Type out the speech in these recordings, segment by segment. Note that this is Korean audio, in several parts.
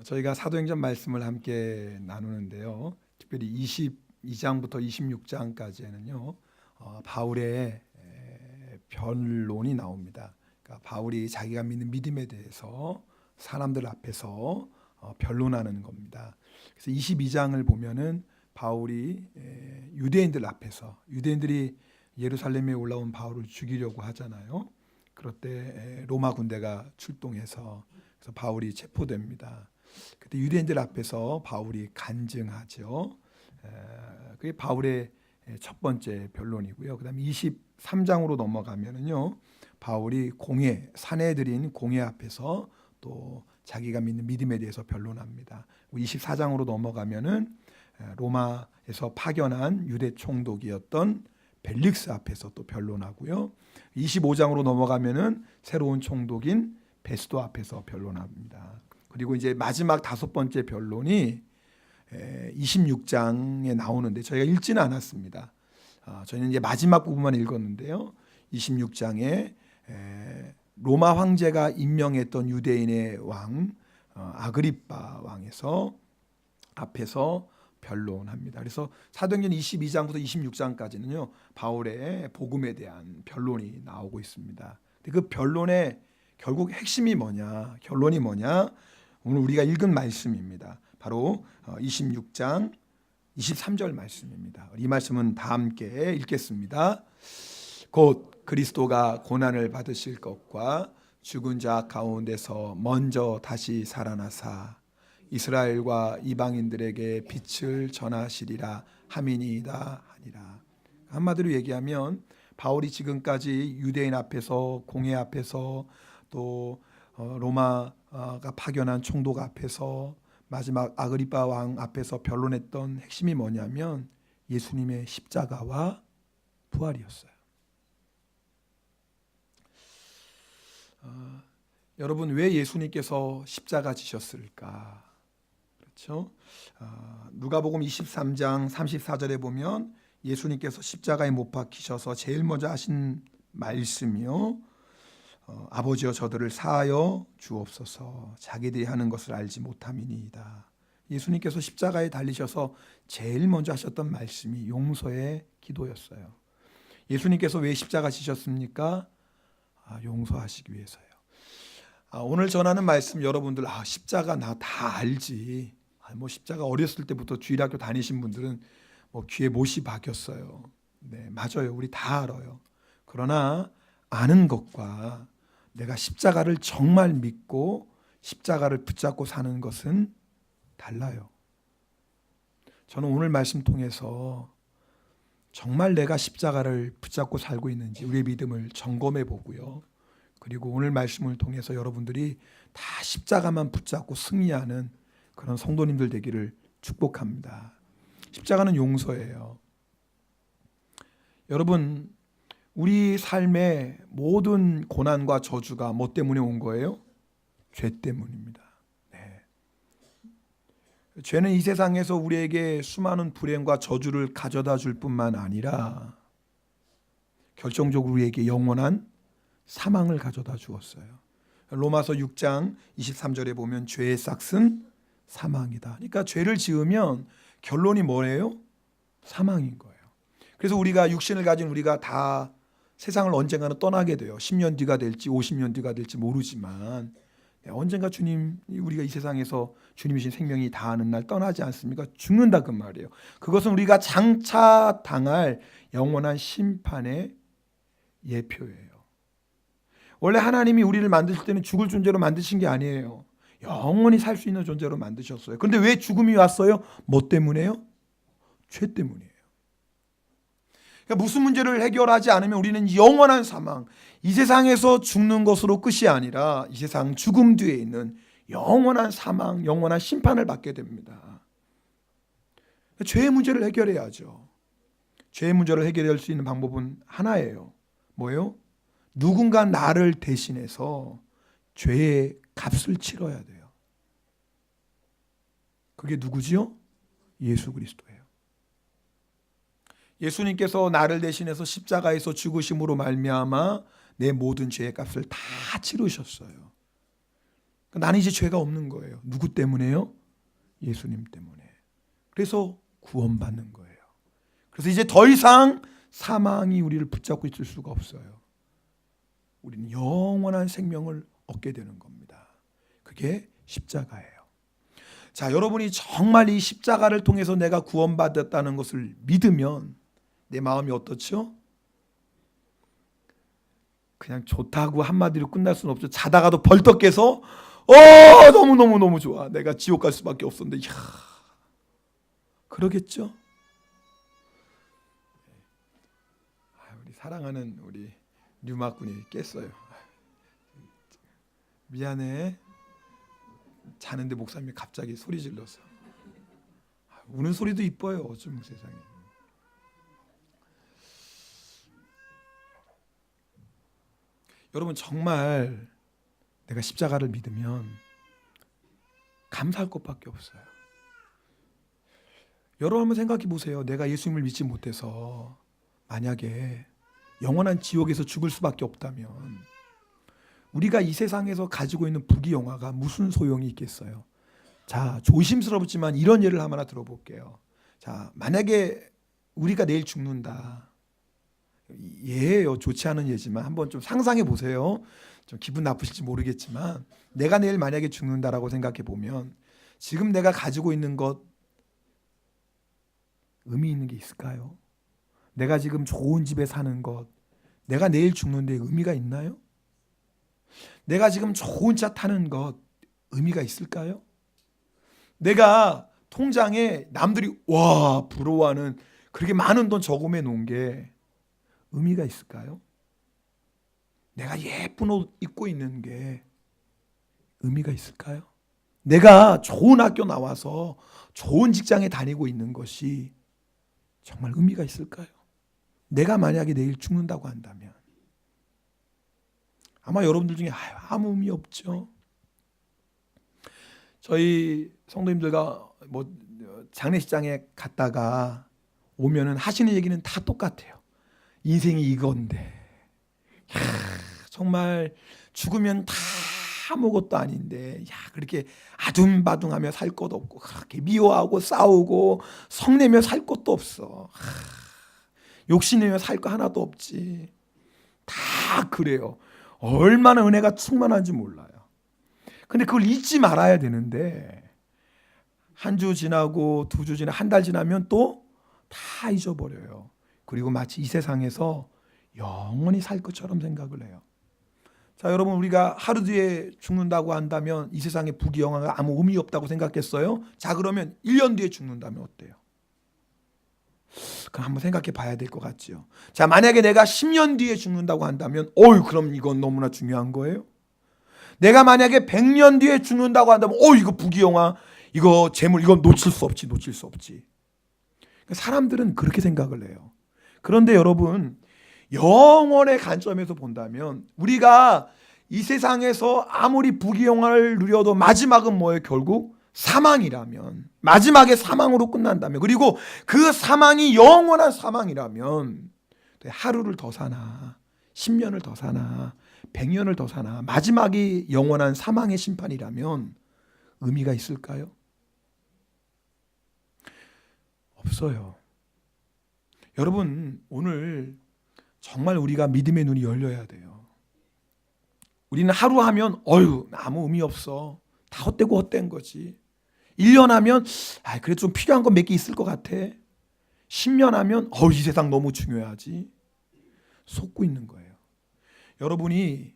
저희가 사도행전 말씀을 함께 나누는데요. 특별히 22장부터 26장까지는요. 바울의 변론이 나옵니다. 그러니까 바울이 자기가 믿는 믿음에 대해서 사람들 앞에서 변론하는 겁니다. 그래서 22장을 보면은 바울이 유대인들 앞에서, 유대인들이 예루살렘에 올라온 바울을 죽이려고 하잖아요. 그럴 때 로마 군대가 출동해서 그래서 바울이 체포됩니다. 그때 유대인들 앞에서 바울이 간증하죠. 그게 바울의 첫 번째 변론이고요. 그다음에 23장으로 넘어가면은요, 바울이 공회, 사내들인 공회 앞에서 또 자기가 믿는 믿음에 대해서 변론합니다. 24장으로 넘어가면은 로마에서 파견한 유대 총독이었던 벨릭스 앞에서 또 변론하고요. 25장으로 넘어가면은 새로운 총독인 베스도 앞에서 변론합니다. 그리고 이제 마지막 다섯 번째 변론이 26장에 나오는데 저희가 읽지는 않았습니다. 저희는 이제 마지막 부분만 읽었는데요. 26장에 로마 황제가 임명했던 유대인의 왕 아그리빠 왕에서 앞에서 변론합니다. 그래서 사도행전 22장부터 26장까지는요, 바울의 복음에 대한 변론이 나오고 있습니다. 그 변론의 결국 핵심이 뭐냐, 결론이 뭐냐, 오늘 우리가 읽은 말씀입니다. 바로 26장 23절 말씀입니다. 이 말씀은 다 함께 읽겠습니다. 곧 그리스도가 고난을 받으실 것과 죽은 자 가운데서 먼저 다시 살아나사 이스라엘과 이방인들에게 빛을 전하시리라 함이니이다 하니라. 한마디로 얘기하면 바울이 지금까지 유대인 앞에서, 공회 앞에서, 또 로마가 파견한 총독 앞에서, 마지막 아그리빠 왕 앞에서 변론했던 핵심이 뭐냐면 예수님의 십자가와 부활이었어요. 여러분, 왜 예수님께서 십자가 지셨을까? 그렇죠? 누가복음 23장 34절에 보면 예수님께서 십자가에 못 박히셔서 제일 먼저 하신 말씀이요, 아버지여 저들을 사하여 주옵소서 자기들이 하는 것을 알지 못함이니이다. 예수님께서 십자가에 달리셔서 제일 먼저 하셨던 말씀이 용서의 기도였어요. 예수님께서 왜 십자가 지셨습니까? 용서하시기 위해서요. 오늘 전하는 말씀 여러분들 십자가 나 다 알지. 뭐 십자가 어렸을 때부터 주일학교 다니신 분들은 뭐 귀에 못이 박였어요. 네, 맞아요. 우리 다 알아요. 그러나 아는 것과 내가 십자가를 정말 믿고 십자가를 붙잡고 사는 것은 달라요. 저는 오늘 말씀 통해서 정말 내가 십자가를 붙잡고 살고 있는지 우리의 믿음을 점검해 보고요. 그리고 오늘 말씀을 통해서 여러분들이 다 십자가만 붙잡고 승리하는 그런 성도님들 되기를 축복합니다. 십자가는 용서예요. 여러분, 우리 삶의 모든 고난과 저주가 뭐 때문에 온 거예요? 죄 때문입니다. 네. 죄는 이 세상에서 우리에게 수많은 불행과 저주를 가져다 줄 뿐만 아니라 결정적으로 우리에게 영원한 사망을 가져다 주었어요. 로마서 6장 23절에 보면 죄의 싹은 사망이다. 그러니까 죄를 지으면 결론이 뭐예요? 사망인 거예요. 그래서 우리가 육신을 가진 우리가 다 세상을 언젠가는 떠나게 돼요. 10년 뒤가 될지 50년 뒤가 될지 모르지만 언젠가 주님, 우리가 이 세상에서 주님이신 생명이 다하는 날 떠나지 않습니까? 죽는다 그 말이에요. 그것은 우리가 장차 당할 영원한 심판의 예표예요. 원래 하나님이 우리를 만드실 때는 죽을 존재로 만드신 게 아니에요. 영원히 살 수 있는 존재로 만드셨어요. 그런데 왜 죽음이 왔어요? 뭐 때문에요? 죄 때문이에요. 그러니까 무슨 문제를 해결하지 않으면 우리는 영원한 사망, 이 세상에서 죽는 것으로 끝이 아니라 이 세상 죽음 뒤에 있는 영원한 사망, 영원한 심판을 받게 됩니다. 죄의 문제를 해결해야죠. 죄의 문제를 해결할 수 있는 방법은 하나예요. 뭐예요? 누군가 나를 대신해서 죄의 값을 치러야 돼요. 그게 누구지요? 예수 그리스도예요. 예수님께서 나를 대신해서 십자가에서 죽으심으로 말미암아 내 모든 죄의 값을 다 치르셨어요. 나는 이제 죄가 없는 거예요. 누구 때문에요? 예수님 때문에. 그래서 구원받는 거예요. 그래서 이제 더 이상 사망이 우리를 붙잡고 있을 수가 없어요. 우리는 영원한 생명을 얻게 되는 겁니다. 그게 십자가예요. 자, 여러분이 정말 이 십자가를 통해서 내가 구원받았다는 것을 믿으면 내 마음이 어떻죠? 그냥 좋다고 한마디로 끝날 수는 없죠. 자다가도 벌떡 깨서 너무너무 좋아. 내가 지옥 갈 수밖에 없었는데 그러겠죠? 우리 사랑하는 우리 류마군이 깼어요. 미안해. 자는데 목사님이 갑자기 소리 질러서. 우는 소리도 이뻐요. 어쩜 세상에. 여러분 정말 내가 십자가를 믿으면 감사할 것밖에 없어요. 여러분 한번 생각해 보세요. 내가 예수님을 믿지 못해서 만약에 영원한 지옥에서 죽을 수밖에 없다면 우리가 이 세상에서 가지고 있는 부귀영화가 무슨 소용이 있겠어요? 자, 조심스럽지만 이런 예를 하나 들어볼게요. 자, 만약에 우리가 내일 죽는다. 예예요. 좋지 않은 예지만 한번 좀 상상해 보세요. 좀 기분 나쁘실지 모르겠지만 내가 내일 만약에 죽는다라고 생각해 보면 지금 내가 가지고 있는 것 의미 있는 게 있을까요? 내가 지금 좋은 집에 사는 것 내가 내일 죽는데 의미가 있나요? 내가 지금 좋은 차 타는 것 의미가 있을까요? 내가 통장에 남들이 와 부러워하는 그렇게 많은 돈 저금해 놓은 게 의미가 있을까요? 내가 예쁜 옷 입고 있는 게 의미가 있을까요? 내가 좋은 학교 나와서 좋은 직장에 다니고 있는 것이 정말 의미가 있을까요? 내가 만약에 내일 죽는다고 한다면 아마 여러분들 중에 아무 의미 없죠. 저희 성도님들과 장례식장에 갔다가 오면은 하시는 얘기는 다 똑같아요. 인생이 이건데 정말 죽으면 다 아무것도 아닌데 그렇게 아둥바둥하며 살 것 없고 그렇게 미워하고 싸우고 성내며 살 것도 없어. 욕심내며 살 거 하나도 없지. 다 그래요. 얼마나 은혜가 충만한지 몰라요. 근데 그걸 잊지 말아야 되는데 한 주 지나고 두 주 지나고 한 달 지나면 또 다 잊어버려요. 그리고 마치 이 세상에서 영원히 살 것처럼 생각을 해요. 자, 여러분 우리가 하루 뒤에 죽는다고 한다면 이 세상에 부귀영화가 아무 의미 없다고 생각했어요? 자, 그러면 1년 뒤에 죽는다면 어때요? 그럼 한번 생각해 봐야 될 것 같지요. 자, 만약에 내가 10년 뒤에 죽는다고 한다면 그럼 이건 너무나 중요한 거예요. 내가 만약에 100년 뒤에 죽는다고 한다면 이거 부귀영화, 이거 재물, 이건 놓칠 수 없지. 사람들은 그렇게 생각을 해요. 그런데 여러분 영원의 관점에서 본다면 우리가 이 세상에서 아무리 부귀영화를 누려도 마지막은 뭐예요? 결국 사망이라면, 마지막에 사망으로 끝난다면, 그리고 그 사망이 영원한 사망이라면 하루를 더 사나 10년을 더 사나 100년을 더 사나 마지막이 영원한 사망의 심판이라면 의미가 있을까요? 없어요. 여러분 오늘 정말 우리가 믿음의 눈이 열려야 돼요. 우리는 하루 하면 아무 의미 없어. 다 헛되고 헛된 거지. 1년 하면 그래도 좀 필요한 건 몇 개 있을 것 같아. 10년 하면 이 세상 너무 중요하지. 속고 있는 거예요. 여러분이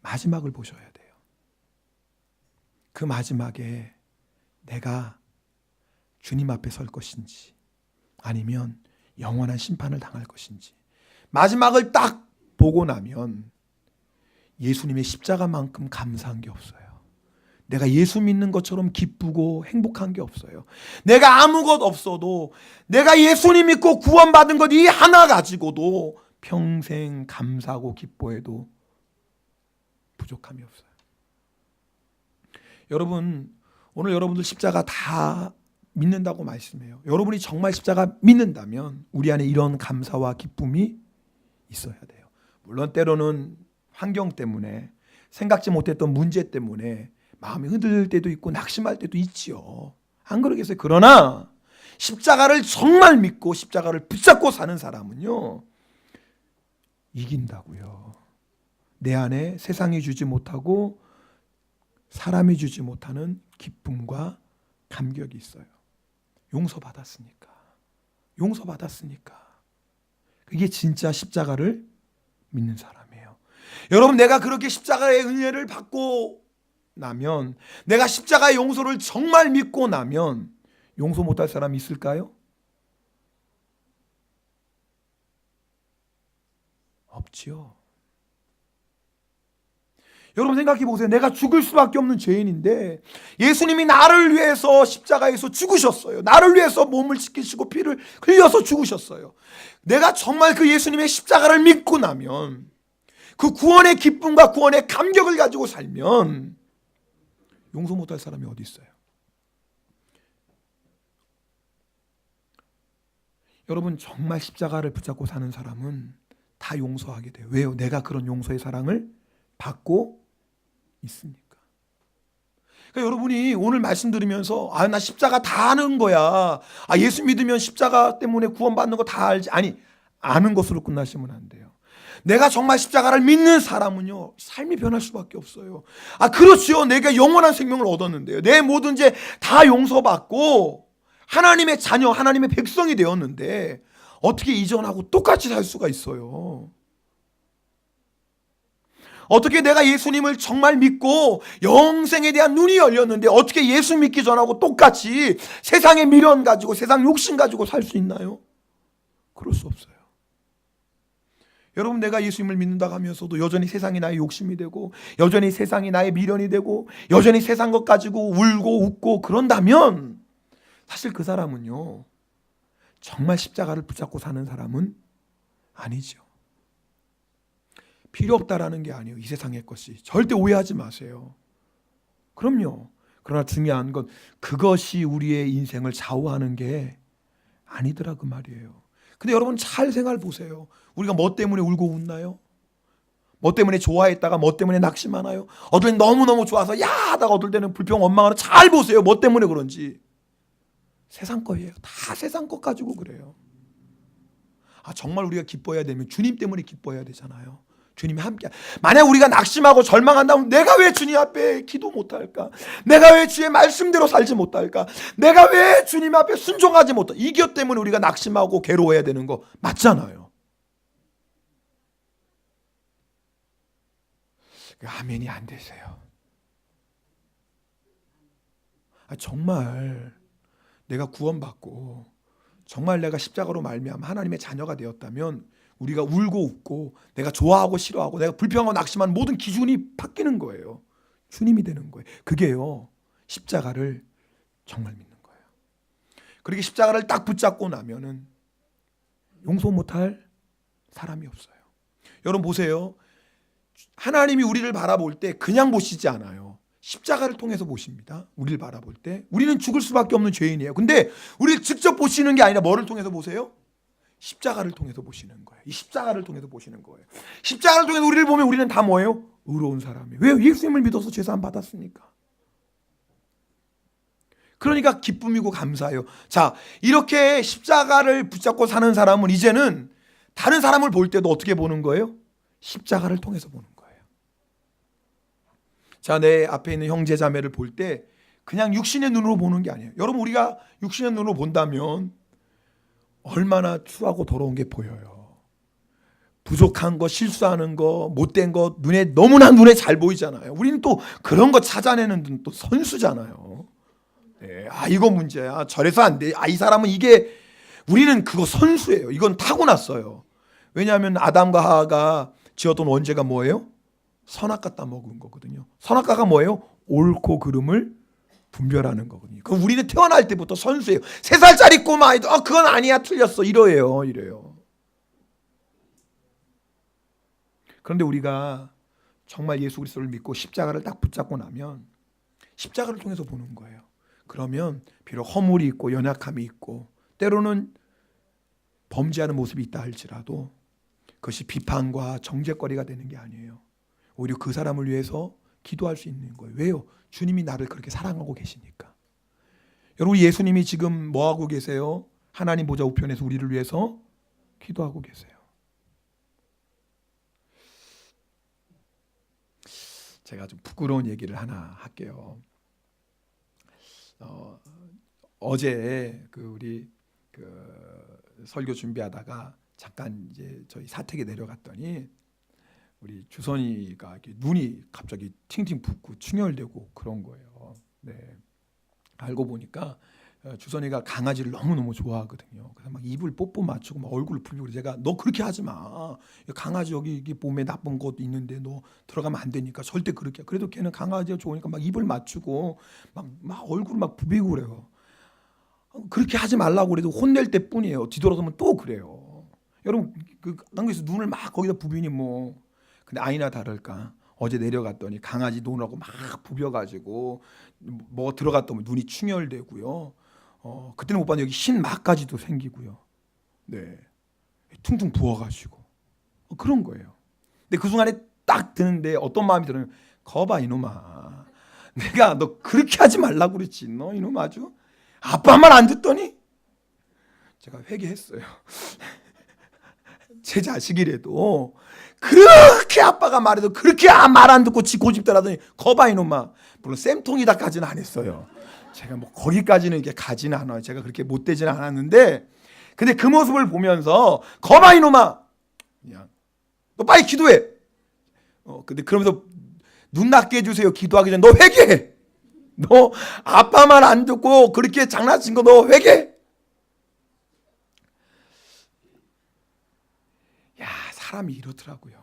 마지막을 보셔야 돼요. 그 마지막에 내가 주님 앞에 설 것인지 아니면 영원한 심판을 당할 것인지 마지막을 딱 보고 나면 예수님의 십자가만큼 감사한 게 없어요. 내가 예수 믿는 것처럼 기쁘고 행복한 게 없어요. 내가 아무것 없어도 내가 예수님 믿고 구원받은 것 이 하나 가지고도 평생 감사하고 기뻐해도 부족함이 없어요. 여러분 오늘 여러분들 십자가 다 믿는다고 말씀해요. 여러분이 정말 십자가 믿는다면 우리 안에 이런 감사와 기쁨이 있어야 돼요. 물론 때로는 환경 때문에 생각지 못했던 문제 때문에 마음이 흔들릴 때도 있고 낙심할 때도 있지요. 안 그러겠어요? 그러나 십자가를 정말 믿고 십자가를 붙잡고 사는 사람은요, 이긴다고요. 내 안에 세상이 주지 못하고 사람이 주지 못하는 기쁨과 감격이 있어요. 용서받았으니까. 용서받았으니까. 그게 진짜 십자가를 믿는 사람이에요. 여러분, 내가 그렇게 십자가의 은혜를 받고 나면, 내가 십자가의 용서를 정말 믿고 나면 용서 못할 사람이 있을까요? 없지요. 여러분 생각해 보세요. 내가 죽을 수밖에 없는 죄인인데 예수님이 나를 위해서 십자가에서 죽으셨어요. 나를 위해서 몸을 찢기시고 피를 흘려서 죽으셨어요. 내가 정말 그 예수님의 십자가를 믿고 나면, 그 구원의 기쁨과 구원의 감격을 가지고 살면 용서 못할 사람이 어디 있어요? 여러분, 정말 십자가를 붙잡고 사는 사람은 다 용서하게 돼요. 왜요? 내가 그런 용서의 사랑을 받고 있으니까. 그러니까 여러분이 오늘 말씀 들으면서 나 십자가 다 아는 거야. 예수 믿으면 십자가 때문에 구원받는 거 다 알지. 아니, 아는 것으로 끝나시면 안 돼요. 내가 정말 십자가를 믿는 사람은요, 삶이 변할 수밖에 없어요. 그렇죠. 내가 영원한 생명을 얻었는데요. 내 모든 죄 다 용서받고 하나님의 자녀, 하나님의 백성이 되었는데 어떻게 이전하고 똑같이 살 수가 있어요? 어떻게 내가 예수님을 정말 믿고 영생에 대한 눈이 열렸는데 어떻게 예수 믿기 전하고 똑같이 세상의 미련 가지고 세상 욕심 가지고 살 수 있나요? 그럴 수 없어요. 여러분, 내가 예수님을 믿는다고 하면서도 여전히 세상이 나의 욕심이 되고 여전히 세상이 나의 미련이 되고 여전히 세상 것 가지고 울고 웃고 그런다면 사실 그 사람은요, 정말 십자가를 붙잡고 사는 사람은 아니죠. 필요 없다라는 게 아니에요. 이 세상의 것이. 절대 오해하지 마세요. 그럼요. 그러나 중요한 건 그것이 우리의 인생을 좌우하는 게 아니더라 그 말이에요. 근데 여러분 잘 생각해 보세요. 우리가 뭐 때문에 울고 웃나요? 뭐 때문에 좋아했다가 뭐 때문에 낙심하나요? 어떨 땐 너무너무 좋아서 야 하다가 어떨 때는 불평 원망하는, 잘 보세요. 뭐 때문에 그런지. 세상 거예요. 다 세상 것 가지고 그래요. 정말 우리가 기뻐해야 되면 주님 때문에 기뻐해야 되잖아요. 주님이 함께. 만약 우리가 낙심하고 절망한다면 내가 왜 주님 앞에 기도 못할까? 내가 왜 주의 말씀대로 살지 못할까? 내가 왜 주님 앞에 순종하지 못할까? 이 것 때문에 우리가 낙심하고 괴로워해야 되는 거 맞잖아요. 아멘이 안 되세요. 정말 내가 구원받고 정말 내가 십자가로 말미암아 하나님의 자녀가 되었다면 우리가 울고 웃고 내가 좋아하고 싫어하고 내가 불평하고 낙심한 모든 기준이 바뀌는 거예요. 주님이 되는 거예요. 그게요, 십자가를 정말 믿는 거예요. 그렇게 십자가를 딱 붙잡고 나면은 용서 못할 사람이 없어요. 여러분 보세요. 하나님이 우리를 바라볼 때 그냥 보시지 않아요. 십자가를 통해서 보십니다. 우리를 바라볼 때 우리는 죽을 수밖에 없는 죄인이에요. 근데 우리를 직접 보시는 게 아니라 뭐를 통해서 보세요? 십자가를 통해서 보시는 거예요. 이 십자가를 통해서 보시는 거예요. 십자가를 통해서 우리를 보면 우리는 다 뭐예요? 의로운 사람이에요. 왜요? 예수님을 믿어서 죄사함 받았으니까. 그러니까 기쁨이고 감사해요. 자, 이렇게 십자가를 붙잡고 사는 사람은 이제는 다른 사람을 볼 때도 어떻게 보는 거예요? 십자가를 통해서 보는 거예요. 자, 내 앞에 있는 형제 자매를 볼 때 그냥 육신의 눈으로 보는 게 아니에요. 여러분, 우리가 육신의 눈으로 본다면 얼마나 추하고 더러운 게 보여요. 부족한 거, 실수하는 거, 못된 거 너무나 눈에 잘 보이잖아요. 우리는 또 그런 거 찾아내는 또 선수잖아요. 네, 이거 문제야. 저래서 안 돼. 이 사람은 이게, 우리는 그거 선수예요. 이건 타고났어요. 왜냐하면 아담과 하와가 지었던 원죄가 뭐예요? 선악과 따먹은 거거든요. 선악과가 뭐예요? 옳고 그름을 분별하는 거거든요. 그럼 우리는 태어날 때부터 선수예요. 3살짜리 꼬마 아이도 그건 아니야, 틀렸어, 이래요. 그런데 우리가 정말 예수 그리스도를 믿고 십자가를 딱 붙잡고 나면 십자가를 통해서 보는 거예요. 그러면 비록 허물이 있고 연약함이 있고 때로는 범죄하는 모습이 있다 할지라도 그것이 비판과 정죄거리가 되는 게 아니에요. 오히려 그 사람을 위해서 기도할 수 있는 거예요. 왜요? 주님이 나를 그렇게 사랑하고 계시니까. 여러분, 예수님이 지금 뭐 하고 계세요? 하나님 보좌 우편에서 우리를 위해서 기도하고 계세요. 제가 좀 부끄러운 얘기를 하나 할게요. 어제 우리 설교 준비하다가 잠깐 이제 저희 사택에 내려갔더니 우리 주선이가 이렇게 눈이 갑자기 팅팅 붓고 충혈되고 그런 거예요. 네. 알고 보니까 주선이가 강아지를 너무너무 좋아하거든요. 그래서 막 입을 뽀뽀 맞추고 막 얼굴을 부비고, 제가 너 그렇게 하지 마. 강아지 여기 몸에 나쁜 것도 있는데 너 들어가면 안 되니까 절대 그렇게. 그래도 걔는 강아지가 좋으니까 막 입을 맞추고 막 얼굴을 막 부비고 그래요. 그렇게 하지 말라고 그래도 혼낼 때뿐이에요. 뒤돌아서면 또 그래요. 여러분, 한국에서 눈을 막 거기다 부비니 뭐. 근데 아니나 다를까 어제 내려갔더니 강아지 노느라고 막 부벼가지고 뭐 들어갔더니 눈이 충혈되고요. 그때는 못 봤는데 여기 신막까지도 생기고요. 네, 퉁퉁 부어가지고 그런 거예요. 근데 그 순간에 딱 드는데 어떤 마음이 들어요? 거봐 이놈아, 내가 너 그렇게 하지 말라고 그랬지. 너 이놈 아주 아빠 말 안 듣더니. 제가 회개했어요. 제 자식이라도 그렇게 아빠가 말해도 그렇게 말 안 듣고 지 고집대라더니 거봐 이놈아. 물론 쌤통이다까지는 안 했어요. 제가 뭐 거기까지는 이렇게 가지는 않아요. 제가 그렇게 못되지는 않았는데, 근데 그 모습을 보면서 거봐 이놈아, 그냥 너 빨리 기도해. 근데 그러면서 눈 낮게 해주세요. 기도하기 전에 너 회개해. 너 아빠 말 안 듣고 그렇게 장난친 거 너 회개해. 야, 사람이 이렇더라고요.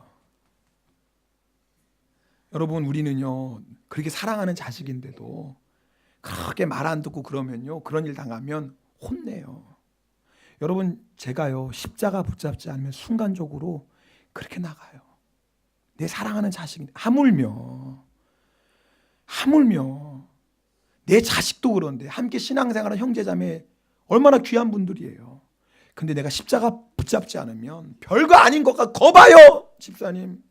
여러분, 우리는요 그렇게 사랑하는 자식인데도 그렇게 말 안 듣고 그러면요, 그런 일 당하면 혼내요. 여러분, 제가요 십자가 붙잡지 않으면 순간적으로 그렇게 나가요. 내 사랑하는 자식인데, 하물며 내 자식도 그런데 함께 신앙생활하는 형제자매 얼마나 귀한 분들이에요. 근데 내가 십자가 붙잡지 않으면 별거 아닌 것 같고 거봐요 집사님,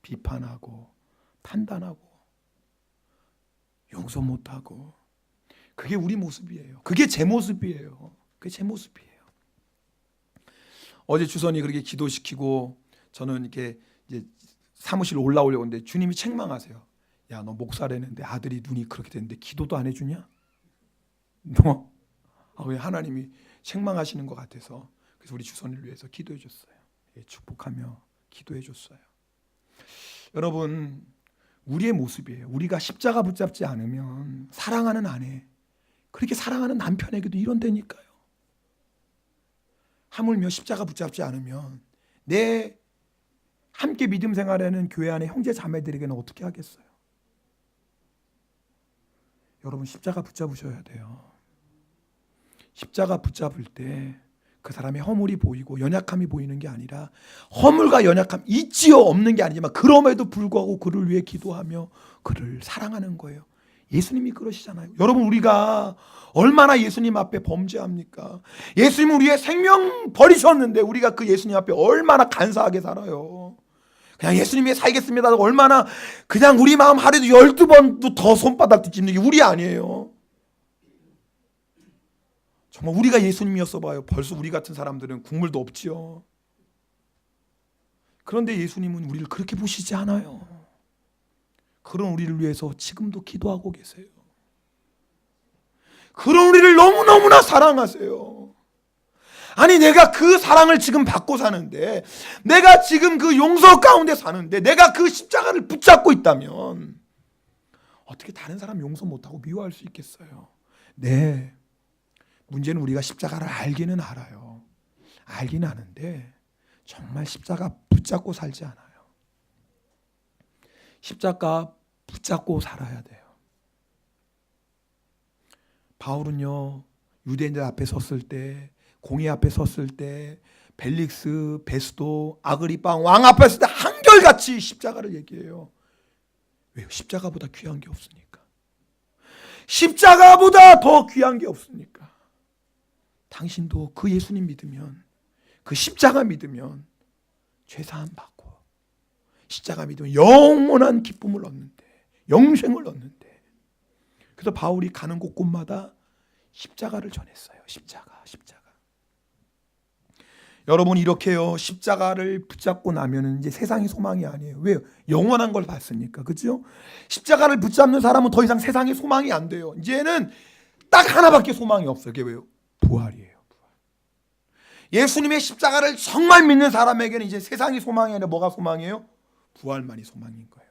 비판하고 판단하고 용서 못하고. 그게 우리 모습이에요. 그게 제 모습이에요. 그게 제 모습이에요. 어제 주선이 그렇게 기도시키고 저는 이렇게 이제 사무실 올라오려고 했는데 주님이 책망하세요. 야, 너 목사라는데 아들이 눈이 그렇게 됐는데 기도도 안 해주냐? 너 왜 하나님이 책망하시는 것 같아서. 그래서 우리 주선이를 위해서 기도해 줬어요. 축복하며 기도해 줬어요. 여러분, 우리의 모습이에요. 우리가 십자가 붙잡지 않으면 사랑하는 아내, 그렇게 사랑하는 남편에게도 이런다니까요. 하물며 십자가 붙잡지 않으면 내 함께 믿음 생활하는 교회 안에 형제 자매들에게는 어떻게 하겠어요? 여러분, 십자가 붙잡으셔야 돼요. 십자가 붙잡을 때 그 사람의 허물이 보이고 연약함이 보이는 게 아니라, 허물과 연약함 있지요 없는 게 아니지만 그럼에도 불구하고 그를 위해 기도하며 그를 사랑하는 거예요. 예수님이 그러시잖아요. 여러분, 우리가 얼마나 예수님 앞에 범죄합니까? 예수님은 우리의 생명 버리셨는데 우리가 그 예수님 앞에 얼마나 간사하게 살아요. 그냥 예수님이 살겠습니다 얼마나 그냥 우리 마음 하루에도 12번도 더 손바닥 뒤집는 게 우리 아니에요. 정말 우리가 예수님이었어 봐요. 벌써 우리 같은 사람들은 국물도 없지요. 그런데 예수님은 우리를 그렇게 보시지 않아요. 그런 우리를 위해서 지금도 기도하고 계세요. 그런 우리를 너무너무나 사랑하세요. 아니, 내가 그 사랑을 지금 받고 사는데, 내가 지금 그 용서 가운데 사는데, 내가 그 십자가를 붙잡고 있다면 어떻게 다른 사람 용서 못하고 미워할 수 있겠어요? 네, 문제는 우리가 십자가를 알기는 알아요. 알기는 아는데 정말 십자가 붙잡고 살지 않아요. 십자가 붙잡고 살아야 돼요. 바울은요, 유대인들 앞에 섰을 때, 공의 앞에 섰을 때, 벨릭스, 베스도, 아그리파 왕 앞에 섰을 때 한결같이 십자가를 얘기해요. 왜요? 십자가보다 귀한 게 없으니까. 십자가보다 더 귀한 게 없으니까. 당신도 그 예수님 믿으면, 그 십자가 믿으면 죄사함 받고, 십자가 믿으면 영원한 기쁨을 얻는데, 영생을 얻는데. 그래서 바울이 가는 곳곳마다 십자가를 전했어요. 십자가. 여러분, 이렇게요, 십자가를 붙잡고 나면은 이제 세상이 소망이 아니에요. 왜요? 영원한 걸 봤으니까. 그죠? 십자가를 붙잡는 사람은 더 이상 세상에 소망이 안 돼요. 이제는 딱 하나밖에 소망이 없어요. 그게 왜요? 부활이에요. 예수님의 십자가를 정말 믿는 사람에게는 이제 세상이 소망이 아니라 뭐가 소망이에요? 부활만이 소망인 거예요.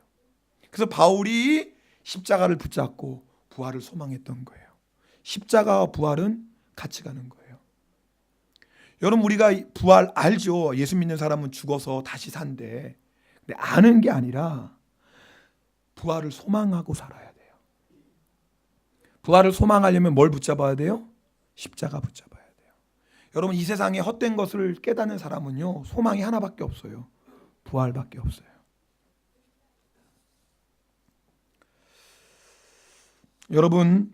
그래서 바울이 십자가를 붙잡고 부활을 소망했던 거예요. 십자가와 부활은 같이 가는 거예요. 여러분, 우리가 부활 알죠? 예수 믿는 사람은 죽어서 다시 산대. 근데 아는 게 아니라 부활을 소망하고 살아야 돼요. 부활을 소망하려면 뭘 붙잡아야 돼요? 십자가 붙잡아야 돼요. 여러분, 이 세상에 헛된 것을 깨닫는 사람은요, 소망이 하나밖에 없어요. 부활밖에 없어요. 여러분,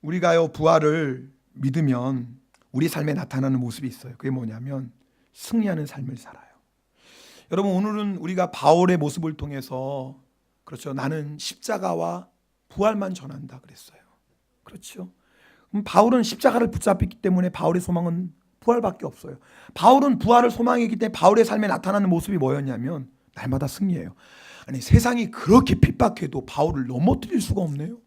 우리가요, 부활을 믿으면 우리 삶에 나타나는 모습이 있어요. 그게 뭐냐면 승리하는 삶을 살아요. 여러분, 오늘은 우리가 바울의 모습을 통해서, 그렇죠, 나는 십자가와 부활만 전한다 그랬어요. 그렇죠. 그럼 바울은 십자가를 붙잡았기 때문에 바울의 소망은 부활밖에 없어요. 바울은 부활을 소망했기 때문에 바울의 삶에 나타나는 모습이 뭐였냐면 날마다 승리예요. 아니, 세상이 그렇게 핍박해도 바울을 넘어뜨릴 수가 없네요.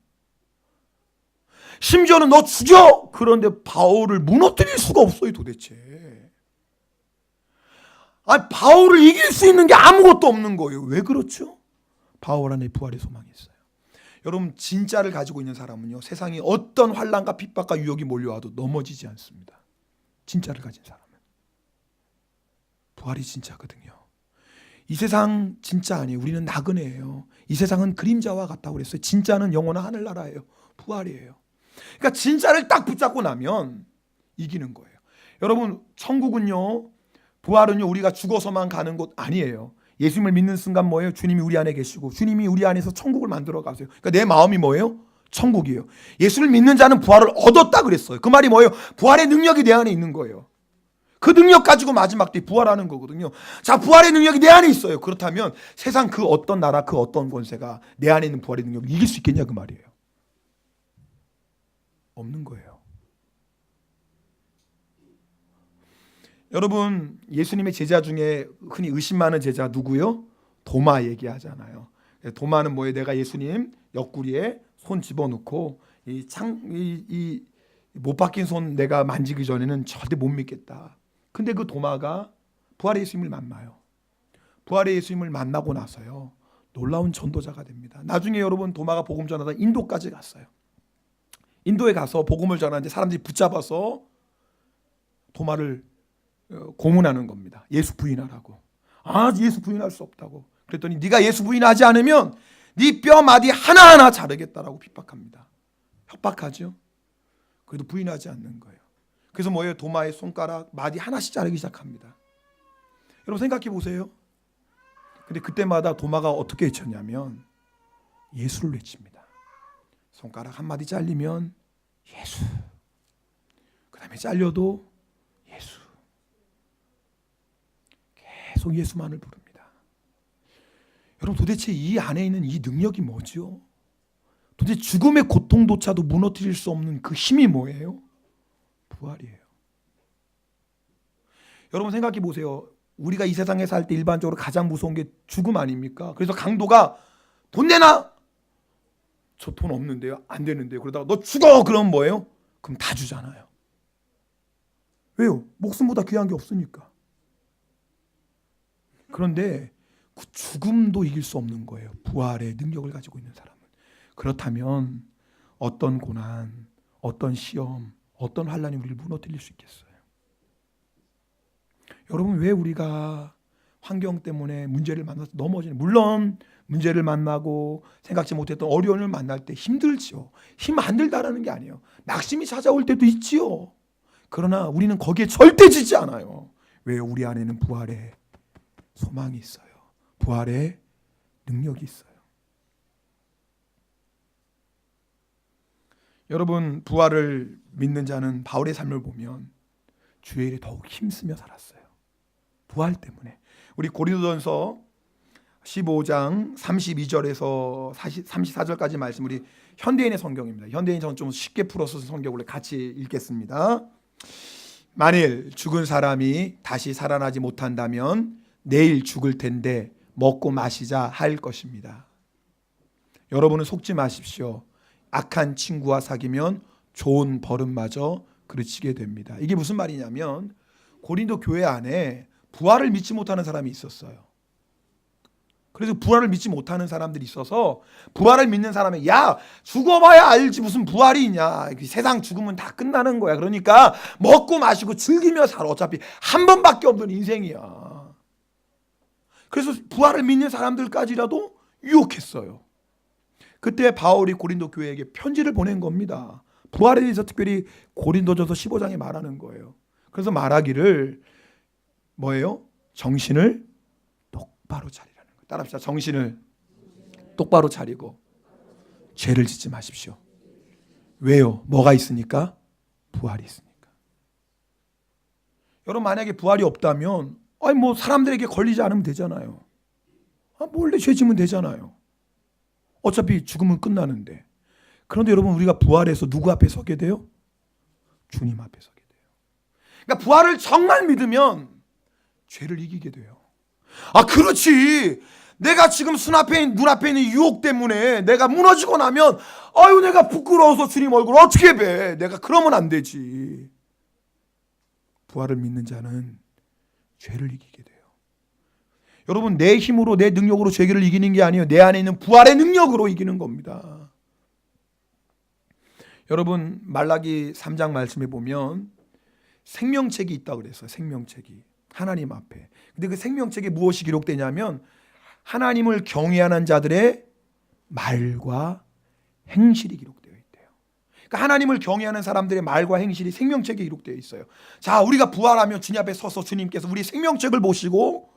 심지어는 너 죽여! 그런데 바울을 무너뜨릴 수가 없어요, 도대체. 바울을 이길 수 있는 게 아무것도 없는 거예요. 왜 그렇죠? 바울 안에 부활의 소망이 있어요. 여러분, 진짜를 가지고 있는 사람은요, 세상이 어떤 환난과 핍박과 유혹이 몰려와도 넘어지지 않습니다. 진짜를 가진 사람은. 부활이 진짜거든요. 이 세상 진짜 아니에요. 우리는 나그네예요. 이 세상은 그림자와 같다고 그랬어요. 진짜는 영원한 하늘나라예요. 부활이에요. 그러니까 진짜를 딱 붙잡고 나면 이기는 거예요. 여러분, 천국은요, 부활은요, 우리가 죽어서만 가는 곳 아니에요. 예수님을 믿는 순간 뭐예요? 주님이 우리 안에 계시고 주님이 우리 안에서 천국을 만들어 가세요. 그러니까 내 마음이 뭐예요? 천국이에요. 예수를 믿는 자는 부활을 얻었다 그랬어요. 그 말이 뭐예요? 부활의 능력이 내 안에 있는 거예요. 그 능력 가지고 마지막 때 부활하는 거거든요. 자, 부활의 능력이 내 안에 있어요. 그렇다면 세상 그 어떤 나라, 그 어떤 권세가 내 안에 있는 부활의 능력을 이길 수 있겠냐 그 말이에요. 없는 거예요. 여러분, 예수님의 제자 중에 흔히 의심 많은 제자 누구요? 도마 얘기하잖아요. 도마는 뭐예요? 내가 예수님 옆구리에 손 집어넣고 못 박힌 손 내가 만지기 전에는 절대 못 믿겠다. 근데 그 도마가 부활의 예수님을 만나요. 부활의 예수님을 만나고 나서요, 놀라운 전도자가 됩니다. 나중에 여러분, 도마가 복음 전하다 인도까지 갔어요. 인도에 가서 복음을 전하는데 사람들이 붙잡아서 도마를 고문하는 겁니다. 예수 부인하라고. 예수 부인할 수 없다고. 그랬더니 네가 예수 부인하지 않으면 네 뼈 마디 하나하나 자르겠다라고 핍박합니다. 협박하죠. 그래도 부인하지 않는 거예요. 그래서 뭐예요? 도마의 손가락 마디 하나씩 자르기 시작합니다. 여러분, 생각해 보세요. 근데 그때마다 도마가 어떻게 외쳤냐면 예수를 외칩니다. 손가락 한마디 잘리면 예수, 그 다음에 잘려도 예수, 계속 예수만을 부릅니다. 여러분, 도대체 이 안에 있는 이 능력이 뭐죠? 도대체 죽음의 고통조차도 무너뜨릴 수 없는 그 힘이 뭐예요? 부활이에요. 여러분, 생각해 보세요. 우리가 이 세상에 살 때 일반적으로 가장 무서운 게 죽음 아닙니까? 그래서 강도가 돈 내놔! 저 돈 없는데요? 안 되는데요? 그러다가 너 죽어! 그러면 뭐예요? 그럼 다 주잖아요. 왜요? 목숨보다 귀한 게 없으니까. 그런데 그 죽음도 이길 수 없는 거예요. 부활의 능력을 가지고 있는 사람은. 그렇다면 어떤 고난, 어떤 시험, 어떤 환난이 우리를 무너뜨릴 수 있겠어요? 여러분, 왜 우리가 환경 때문에 문제를 만나서 넘어지는, 물론 문제를 만나고 생각지 못했던 어려움을 만날 때 힘들죠. 힘 안 들다라는 게 아니에요. 낙심이 찾아올 때도 있지요. 그러나 우리는 거기에 절대 지지 않아요. 왜요? 우리 안에는 부활의 소망이 있어요. 부활의 능력이 있어요. 여러분, 부활을 믿는 자는 바울의 삶을 보면 주의 일에 더욱 힘쓰며 살았어요. 부활 때문에. 우리 고린도전서 15장 32절에서 34절까지 말씀, 우리 현대인의 성경입니다. 현대인 저는 좀 쉽게 풀어서 성경을 같이 읽겠습니다. 만일 죽은 사람이 다시 살아나지 못한다면 내일 죽을 텐데 먹고 마시자 할 것입니다. 여러분은 속지 마십시오. 악한 친구와 사귀면 좋은 버릇마저 그르치게 됩니다. 이게 무슨 말이냐면 고린도 교회 안에 부활을 믿지 못하는 사람이 있었어요. 그래서 부활을 믿지 못하는 사람들이 있어서 부활을 믿는 사람이 야 죽어봐야 알지 무슨 부활이 있냐, 세상 죽으면 다 끝나는 거야, 그러니까 먹고 마시고 즐기며 살아, 어차피 한 번밖에 없는 인생이야. 그래서 부활을 믿는 사람들까지라도 유혹했어요. 그때 바울이 고린도 교회에게 편지를 보낸 겁니다. 부활에 대해서 특별히 고린도전서 15장에 말하는 거예요. 그래서 말하기를 뭐예요? 정신을 똑바로 차리라는 거예요. 따라합시다. 정신을 똑바로 차리고 죄를 짓지 마십시오. 왜요? 뭐가 있으니까? 부활이 있으니까. 여러분 만약에 부활이 없다면 아니 뭐 사람들에게 걸리지 않으면 되잖아요. 몰래 죄 지면 되잖아요. 어차피 죽으면 끝나는데. 그런데 여러분 우리가 부활해서 누구 앞에 서게 돼요? 주님 앞에 서게 돼요. 그러니까 부활을 정말 믿으면 죄를 이기게 돼요. 그렇지. 내가 지금 눈앞에 있는 유혹 때문에 내가 무너지고 나면 아유 내가 부끄러워서 주님 얼굴 어떻게 봐. 내가 그러면 안 되지. 부활을 믿는 자는 죄를 이기게 돼요. 여러분 내 힘으로 내 능력으로 죄를 이기는 게 아니에요. 내 안에 있는 부활의 능력으로 이기는 겁니다. 여러분 말라기 3장 말씀에 보면 생명책이 있다고 그랬어요. 생명책이 하나님 앞에. 근데 그 생명책에 무엇이 기록되냐면 하나님을 경외하는 자들의 말과 행실이 기록되어 있대요. 그러니까 하나님을 경외하는 사람들의 말과 행실이 생명책에 기록되어 있어요. 자, 우리가 부활하면 주님 앞에 서서 주님께서 우리 생명책을 보시고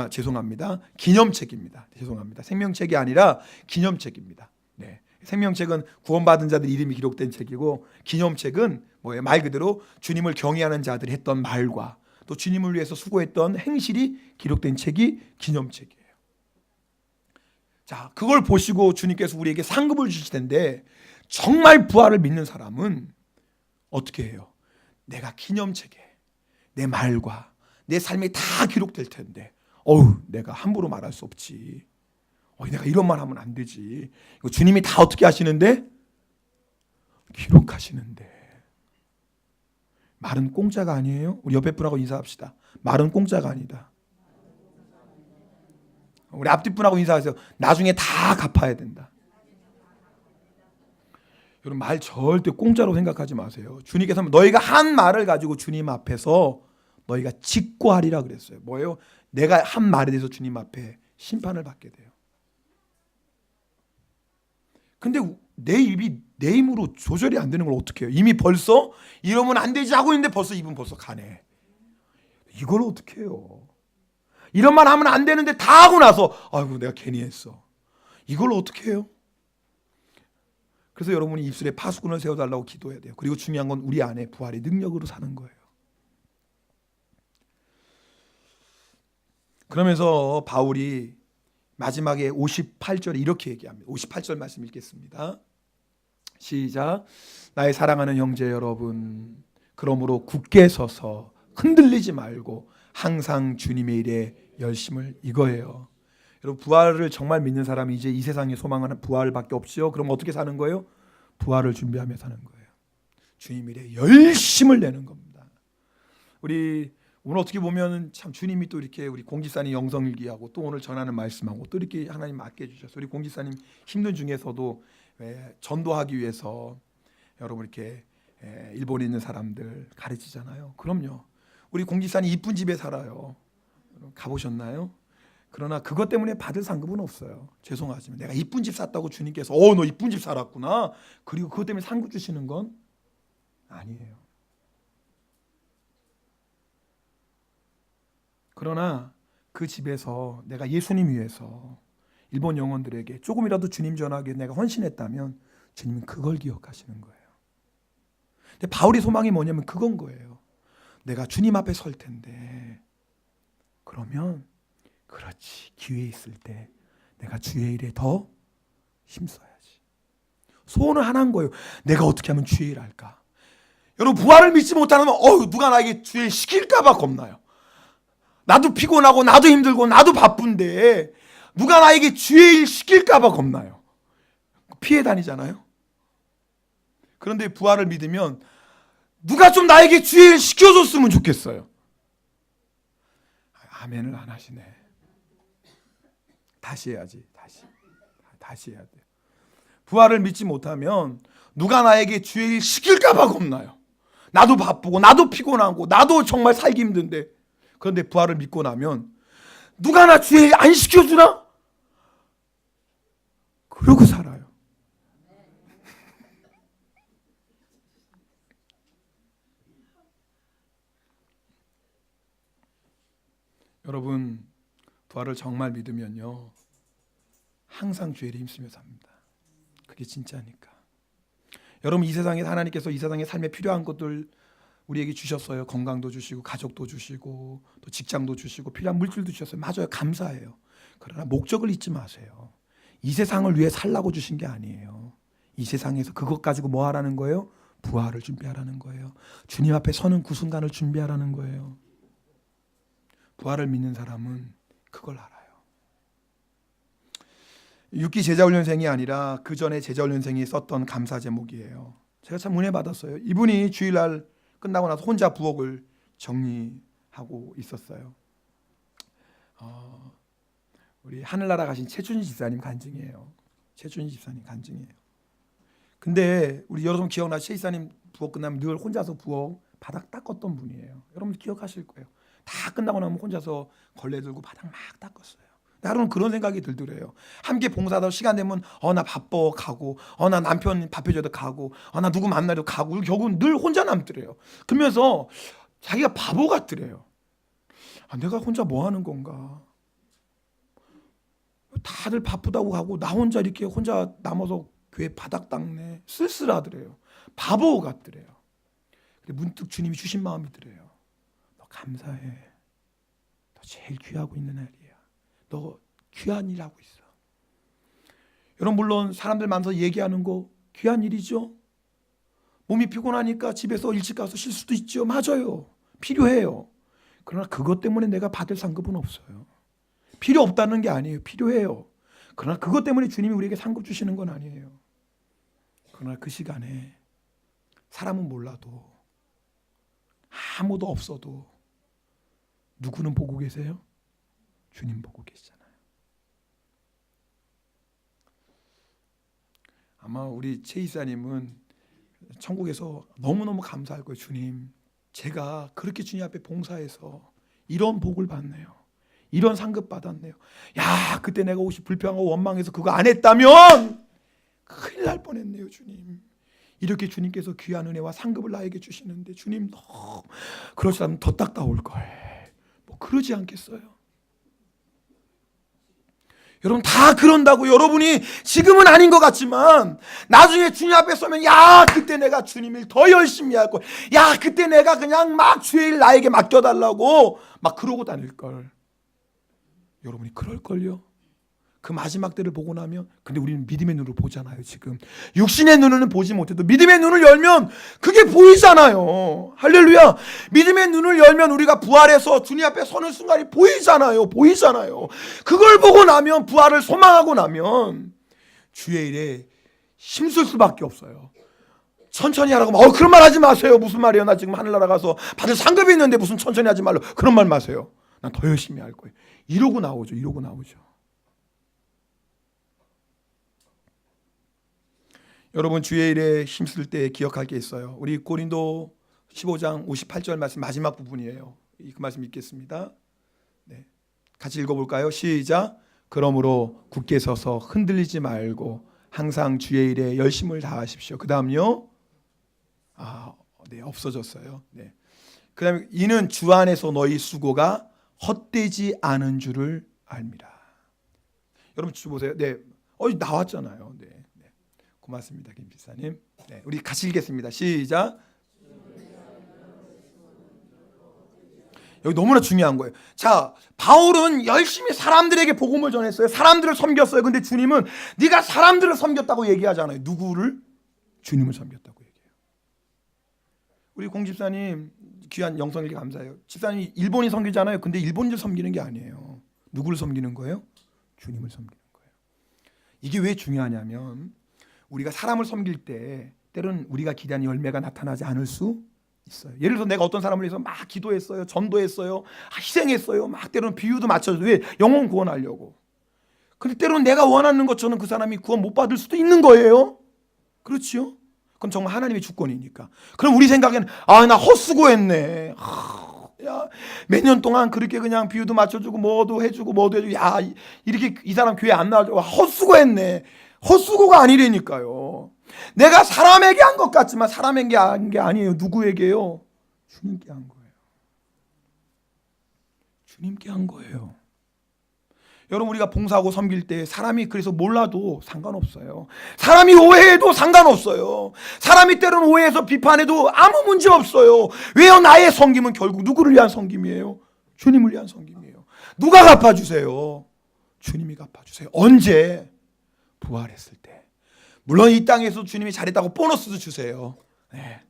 죄송합니다. 기념책입니다. 죄송합니다. 생명책이 아니라 기념책입니다. 네. 생명책은 구원받은 자들 이름이 기록된 책이고 기념책은 뭐예요? 말 그대로 주님을 경외하는 자들이 했던 말과 또 주님을 위해서 수고했던 행실이 기록된 책이 기념책이에요. 자, 그걸 보시고 주님께서 우리에게 상급을 주실 텐데 정말 부활을 믿는 사람은 어떻게 해요? 내가 기념책에 내 말과 내 삶이 다 기록될 텐데 내가 함부로 말할 수 없지. 내가 이런 말 하면 안 되지. 이거 주님이 다 어떻게 하시는데? 기록하시는데. 말은 공짜가 아니에요. 우리 옆에 분하고 인사합시다. 말은 공짜가 아니다. 우리 앞뒤 분하고 인사하세요. 나중에 다 갚아야 된다. 여러분 말 절대 공짜로 생각하지 마세요. 주님께서 너희가 한 말을 가지고 주님 앞에서 너희가 직고하리라 그랬어요. 뭐예요? 내가 한 말에 대해서 주님 앞에 심판을 받게 돼요. 근데 내 입이 내 힘으로 조절이 안 되는 걸 어떻게 해요? 이미 벌써 이러면 안 되지 하고 있는데 벌써 입은 벌써 가네. 이걸 어떻게 해요? 이런 말 하면 안 되는데 다 하고 나서 아이고 내가 괜히 했어. 이걸 어떻게 해요? 그래서 여러분이 입술에 파수꾼을 세워달라고 기도해야 돼요. 그리고 중요한 건 우리 안에 부활의 능력으로 사는 거예요. 그러면서 바울이 마지막에 58절에 이렇게 얘기합니다. 58절 말씀 읽겠습니다. 시작. 나의 사랑하는 형제 여러분, 그러므로 굳게 서서 흔들리지 말고 항상 주님의 일에 열심을 이거예요. 여러분 부활을 정말 믿는 사람이 이제 이 세상에 소망하는 부활밖에 없지요. 그럼 어떻게 사는 거예요? 부활을 준비하며 사는 거예요. 주님 일에 열심을 내는 겁니다. 우리 오늘 어떻게 보면 참 주님이 또 이렇게 우리 공지사님 영성일기하고 또 오늘 전하는 말씀하고 또 이렇게 하나님 맡겨주셔서 우리 공지사님 힘든 중에서도 전도하기 위해서 여러분 이렇게 일본에 있는 사람들 가르치잖아요. 그럼요. 우리 공지사님 이쁜 집에 살아요. 가보셨나요? 그러나 그것 때문에 받을 상급은 없어요. 죄송하지만 내가 이쁜 집 샀다고 주님께서 너 이쁜 집 살았구나. 그리고 그것 때문에 상급 주시는 건 아니에요. 그러나 그 집에서 내가 예수님 위해서 일본 영혼들에게 조금이라도 주님 전하기 위해 내가 헌신했다면 주님은 그걸 기억하시는 거예요. 근데 바울의 소망이 뭐냐면 그건 거예요. 내가 주님 앞에 설 텐데 그러면 그렇지. 기회 있을 때 내가 주의 일에 더 힘써야지. 소원은 하나인 거예요. 내가 어떻게 하면 주의 일 할까? 여러분, 부활을 믿지 못하면 누가 나에게 주의 일 시킬까 봐 겁나요. 나도 피곤하고 나도 힘들고 나도 바쁜데 누가 나에게 주의 일 시킬까 봐 겁나요. 피해 다니잖아요. 그런데 부활을 믿으면 누가 좀 나에게 주의 일 시켜줬으면 좋겠어요. 아멘을 안 하시네. 다시 해야지. 다시 해야 돼요. 부활을 믿지 못하면 누가 나에게 주의 일 시킬까 봐 겁나요. 나도 바쁘고 나도 피곤하고 나도 정말 살기 힘든데, 그런데 부활을 믿고 나면 누가 나 주의 일 안 시켜주나? 그러고 살아요. 여러분, 부활을 정말 믿으면요 항상 주의 일에 힘쓰며 삽니다. 그게 진짜니까. 여러분, 이 세상에 하나님께서 이 세상에 삶에 필요한 것들 우리에게 주셨어요. 건강도 주시고 가족도 주시고 또 직장도 주시고 필요한 물질도 주셨어요. 맞아요. 감사해요. 그러나 목적을 잊지 마세요. 이 세상을 위해 살라고 주신 게 아니에요. 이 세상에서 그것 가지고 뭐 하라는 거예요? 부활을 준비하라는 거예요. 주님 앞에 서는 그 순간을 준비하라는 거예요. 부활을 믿는 사람은 그걸 알아요. 6기 제자훈련생이 아니라 그 전에 제자훈련생이 썼던 감사 제목이에요. 제가 참 은혜 받았어요. 이분이 주일날 끝나고 나서 혼자 부엌을 정리하고 있었어요. 우리 하늘나라 가신 최준희 집사님 간증이에요. 최준희 집사님 간증이에요. 근데 우리 여러분 기억나시죠? 최 집사님 부엌 끝나면 늘 혼자서 부엌 바닥 닦았던 분이에요. 여러분 기억하실 거예요. 다 끝나고 나면 혼자서 걸레 들고 바닥 막 닦았어요. 하루는 그런 생각이 들더래요. 함께 봉사하다 시간 되면 나 바빠 가고, 나 남편 밥 해줘도 가고, 나 누구 만나도 가고, 결국은 늘 혼자 남더래요. 그러면서 자기가 바보 같더래요. 내가 혼자 뭐 하는 건가? 다들 바쁘다고 가고 나 혼자 이렇게 혼자 남아서 교회 바닥 닦네. 쓸쓸하더래요. 바보 같더래요. 근데 문득 주님이 주신 마음이더래요. 너 감사해. 너 제일 귀하고 있는 날이야. 너 귀한 일 하고 있어. 여러분, 물론 사람들 만나서 얘기하는 거 귀한 일이죠. 몸이 피곤하니까 집에서 일찍 가서 쉴 수도 있죠. 맞아요. 필요해요. 그러나 그것 때문에 내가 받을 상급은 없어요. 필요 없다는 게 아니에요. 필요해요. 그러나 그것 때문에 주님이 우리에게 상급 주시는 건 아니에요. 그러나 그 시간에 사람은 몰라도 아무도 없어도 누구는 보고 계세요? 주님 보고 계시잖아요. 아마 우리 최 이사님은 천국에서 너무너무 감사할 거예요. 주님, 제가 그렇게 주님 앞에 봉사해서 이런 복을 받네요. 이런 상급 받았네요. 야, 그때 내가 혹시 불평하고 원망해서 그거 안 했다면 큰일 날 뻔했네요. 주님, 이렇게 주님께서 귀한 은혜와 상급을 나에게 주시는데 주님, 그렇다면 더 닦다 올걸. 뭐 그러지 않겠어요? 여러분, 다 그런다고. 여러분이 지금은 아닌 것 같지만 나중에 주님 앞에 서면 그때 내가 주님 일 더 열심히 할 걸. 그때 내가 그냥 막 주의 일 나에게 맡겨달라고 막 그러고 다닐 걸. 여러분이 그럴걸요. 그 마지막 때를 보고 나면. 근데 우리는 믿음의 눈으로 보잖아요. 지금 육신의 눈으로는 보지 못해도 믿음의 눈을 열면 그게 보이잖아요. 할렐루야. 믿음의 눈을 열면 우리가 부활해서 주님 앞에 서는 순간이 보이잖아요. 그걸 보고 나면, 부활을 소망하고 나면 주의 일에 힘쓸 수밖에 없어요. 천천히 하라고 그런 말 하지 마세요. 무슨 말이에요? 나 지금 하늘나라 가서 받을 상급이 있는데 무슨 천천히 하지 말로. 그런 말 마세요. 난 더 열심히 할 거예요. 이러고 나오죠. 여러분, 주의 일에 힘쓸 때 기억할 게 있어요. 우리 고린도 15장 58절 말씀 마지막 부분이에요. 그 말씀 읽겠습니다. 네, 같이 읽어볼까요? 시작. 그러므로 굳게 서서 흔들리지 말고 항상 주의 일에 열심을 다하십시오. 그 다음요. 네, 없어졌어요. 네. 그 다음에 이는 주 안에서 너희 수고가 헛되지 않은 줄을 알미라. 여러분 주 보세요. 네, 나왔잖아요. 네. 고맙습니다, 김 집사님. 네, 우리 같이 읽겠습니다. 시작. 여기 너무나 중요한 거예요. 자, 바울은 열심히 사람들에게 복음을 전했어요. 사람들을 섬겼어요. 근데 주님은 네가 사람들을 섬겼다고 얘기하잖아요. 누구를? 주님을 섬겼다고 얘기해요. 우리 공 집사님 귀한 영성일기 감사해요. 집사님이 일본인 섬기잖아요. 근데 일본인을 섬기는 게 아니에요. 누구를 섬기는 거예요? 주님을 섬기는 거예요. 이게 왜 중요하냐면 우리가 사람을 섬길 때 때로는 우리가 기대하는 열매가 나타나지 않을 수 있어요. 예를 들어서 내가 어떤 사람을 위해서 막 기도했어요. 전도했어요. 희생했어요. 막 때로는 비유도 맞춰서 왜? 영혼 구원하려고. 근데 때로는 내가 원하는 것처럼 그 사람이 구원 못 받을 수도 있는 거예요. 그렇지요? 그럼 정말 하나님의 주권이니까. 그럼 우리 생각에는 나 헛수고했네. 야, 몇 년 동안 그렇게 그냥 비유도 맞춰주고 뭐도 해주고 야, 이렇게 이 사람 교회 안 나와줘. 헛수고했네. 헛수고가 아니라니까요. 내가 사람에게 한 것 같지만 사람에게 한 게 아니에요. 누구에게요? 주님께 한 거예요. 주님께 한 거예요. 여러분, 우리가 봉사하고 섬길 때 사람이 그래서 몰라도 상관없어요. 사람이 오해해도 상관없어요. 사람이 때로는 오해해서 비판해도 아무 문제 없어요. 왜요? 나의 섬김은 결국 누구를 위한 섬김이에요? 주님을 위한 섬김이에요. 누가 갚아주세요? 주님이 갚아주세요. 언제? 부활했을 때. 물론 이 땅에서 주님이 잘했다고 보너스도 주세요. 네.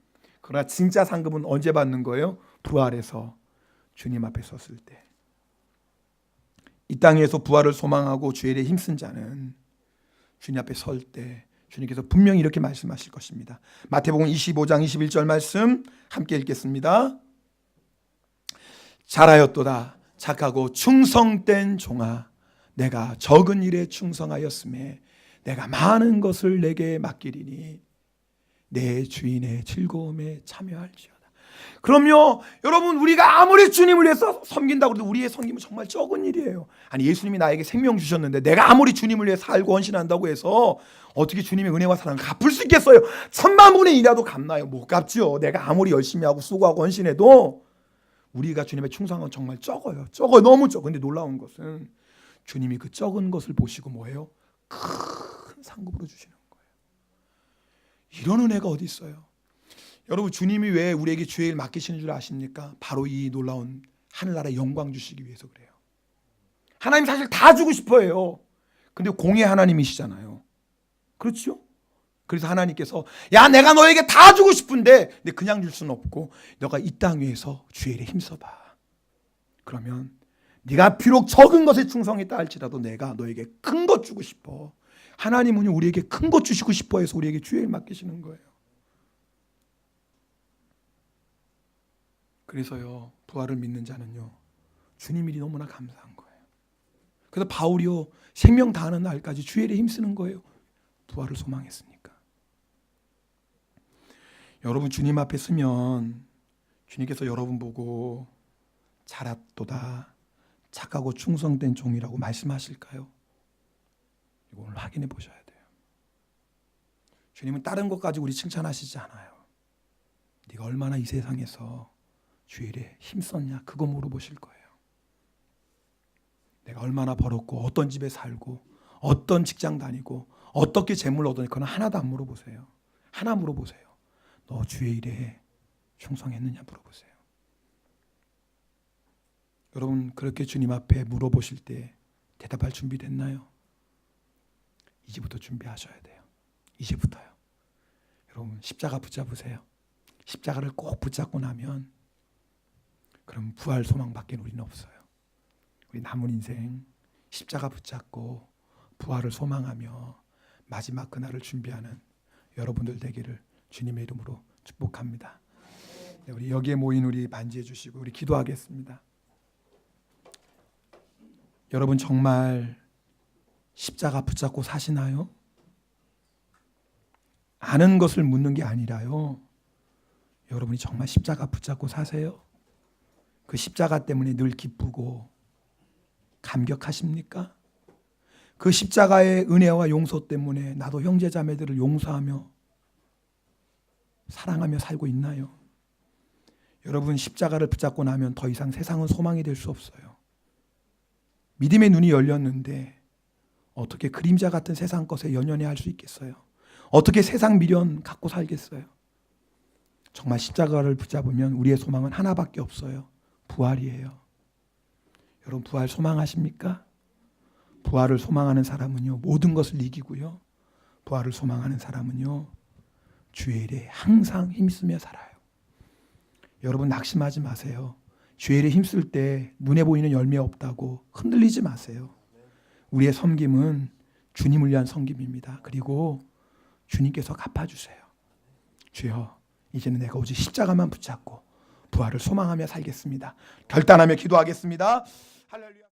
그러나 진짜 상급은 언제 받는 거예요? 부활해서 주님 앞에 섰을 때. 이 땅에서 부활을 소망하고 주의 일에 힘쓴 자는 주님 앞에 설 때 주님께서 분명히 이렇게 말씀하실 것입니다. 마태복음 25장 21절 말씀 함께 읽겠습니다. 잘하였도다 착하고 충성된 종아, 내가 적은 일에 충성하였음에 내가 많은 것을 내게 맡기리니 내 주인의 즐거움에 참여할지어다. 그럼요, 여러분, 우리가 아무리 주님을 위해서 섬긴다고 해도 우리의 섬김은 정말 적은 일이에요. 아니, 예수님이 나에게 생명 주셨는데 내가 아무리 주님을 위해 살고 헌신한다고 해서 어떻게 주님의 은혜와 사랑을 갚을 수 있겠어요? 1000만분의 1이라도 갚나요? 못 갚죠. 내가 아무리 열심히 하고 수고하고 헌신해도 우리가 주님의 충성은 정말 적어요. 너무 적어. 근데 놀라운 것은 주님이 그 적은 것을 보시고 뭐예요? 큰 상급으로 주시는 거예요. 이런 은혜가 어디 있어요? 여러분, 주님이 왜 우리에게 주의 일 맡기시는 줄 아십니까? 바로 이 놀라운 하늘나라의 영광 주시기 위해서 그래요. 하나님 사실 다 주고 싶어 해요. 근데 공의 하나님이시잖아요. 그렇죠? 그래서 하나님께서 야, 내가 너에게 다 주고 싶은데 근데 그냥 줄 수는 없고 너가 이 땅 위에서 주의 일에 힘써봐. 그러면 네가 비록 적은 것에 충성했다 할지라도 내가 너에게 큰 것 주고 싶어. 하나님은 우리에게 큰 것 주시고 싶어 해서 우리에게 주의 일 맡기시는 거예요. 그래서요, 부활을 믿는 자는요, 주님 일이 너무나 감사한 거예요. 그래서 바울이요, 생명 다하는 날까지 주의 일에 힘쓰는 거예요. 부활을 소망했으니까. 여러분, 주님 앞에 서면 주님께서 여러분 보고 잘했도다 착하고 충성된 종이라고 말씀하실까요? 이거 오늘 확인해 보셔야 돼요. 주님은 다른 것 가지고 우리 칭찬하시지 않아요. 네가 얼마나 이 세상에서 주의 일에 힘썼냐, 그거 물어보실 거예요. 내가 얼마나 벌었고 어떤 집에 살고 어떤 직장 다니고 어떻게 재물 얻었냐, 그건 하나도 안 물어보세요. 하나 물어보세요. 너 주의 일에 충성했느냐 물어보세요. 여러분, 그렇게 주님 앞에 물어보실 때 대답할 준비 됐나요? 이제부터 준비하셔야 돼요. 이제부터요. 여러분, 십자가 붙잡으세요. 십자가를 꼭 붙잡고 나면 그럼 부활 소망밖에 우리는 없어요. 우리 남은 인생 십자가 붙잡고 부활을 소망하며 마지막 그날을 준비하는 여러분들 되기를 주님의 이름으로 축복합니다. 네, 우리 여기에 모인 우리 반지해 주시고 우리 기도하겠습니다. 여러분, 정말 십자가 붙잡고 사시나요? 아는 것을 묻는 게 아니라요, 여러분이 정말 십자가 붙잡고 사세요? 그 십자가 때문에 늘 기쁘고 감격하십니까? 그 십자가의 은혜와 용서 때문에 나도 형제 자매들을 용서하며 사랑하며 살고 있나요? 여러분, 십자가를 붙잡고 나면 더 이상 세상은 소망이 될 수 없어요. 믿음의 눈이 열렸는데 어떻게 그림자 같은 세상 것에 연연해 할 수 있겠어요? 어떻게 세상 미련 갖고 살겠어요? 정말 십자가를 붙잡으면 우리의 소망은 하나밖에 없어요. 부활이에요. 여러분 부활 소망하십니까? 부활을 소망하는 사람은요 모든 것을 이기고요. 부활을 소망하는 사람은요 주의 일에 항상 힘쓰며 살아요. 여러분 낙심하지 마세요. 주의 일에 힘쓸 때 눈에 보이는 열매 없다고 흔들리지 마세요. 우리의 섬김은 주님을 위한 섬김입니다. 그리고 주님께서 갚아주세요. 주여 이제는 내가 오직 십자가만 붙잡고 부활을 소망하며 살겠습니다. 결단하며 기도하겠습니다. 할렐루야.